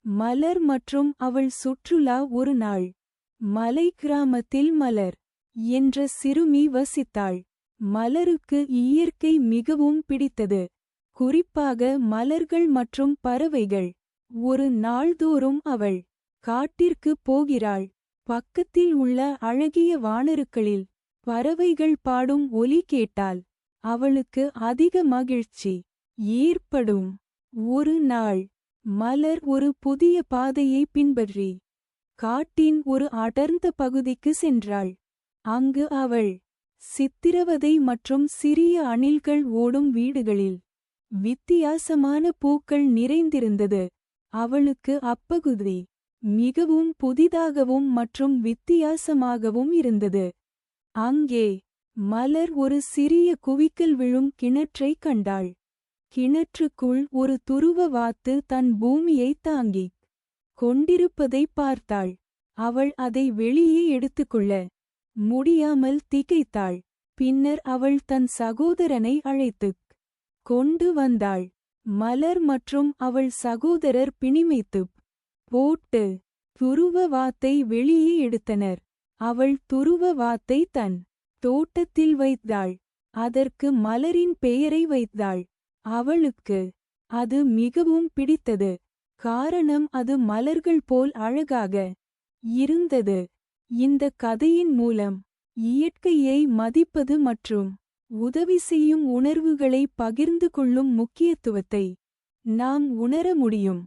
மலர் மற்றும் அவள் சுற்றுலா ஒரு நாள். மலை கிராமத்தில் மலர் என்ற சிறுமி வசித்தாள். மலருக்கு இயற்கை மிகவும் பிடித்தது. குறிப்பாக மலர்கள் மற்றும் பறவைகள். ஒரு நாள்தோறும் அவள் காட்டிற்கு போகிறாள். பக்கத்தில் உள்ள அழகிய வானருக்களில் பறவைகள் பாடும் ஒலி கேட்டால் அவளுக்கு அதிக மகிழ்ச்சி ஏற்படும். ஒரு நாள் மலர் ஒரு புதிய பாதையை பின்பற்றி காட்டின் ஒரு அடர்ந்த பகுதிக்கு சென்றாள். அங்கு அவள் சித்திரவதை மற்றும் சிறிய அணில்கள் ஓடும் வீடுகளில் வித்தியாசமான பூக்கள் நிறைந்திருந்தது. அவளுக்கு அப்பகுதி மிகவும் புதிதாகவும் மற்றும் வித்தியாசமாகவும் இருந்தது. அங்கே மலர் ஒரு சிறிய குவிக்கல் விழும் கிணற்றைக் கண்டாள். கிணற்றுக்குள் ஒரு துருவ வாத்து தன் பூமியை தாங்கிக் கொண்டிருப்பதைப் பார்த்தாள். அவள் அதை வெளியே எடுத்துக்கொள்ள முடியாமல் திகைத்தாள். பின்னர் அவள் தன் சகோதரனை அழைத்துக் கொண்டு வந்தாள். மலர் மற்றும் அவள் சகோதரர் பிணிமைத்துப் போட்டு துருவ வாத்தை வெளியே எடுத்தனர். அவள் துருவ வாத்தை தன் தோட்டத்தில் வைத்தாள். அதற்கு மலரின் பெயரை வைத்தாள். அவளுக்கு அது மிகவும் பிடித்தது. காரணம் அது மலர்கள் போல் அழகாக இருந்தது. இந்த கதையின் மூலம் இயற்கையை மதிப்பது மற்றும் உதவி செய்யும் உணர்வுகளை பகிர்ந்து கொள்ளும் முக்கியத்துவத்தை நாம் உணர முடியும்.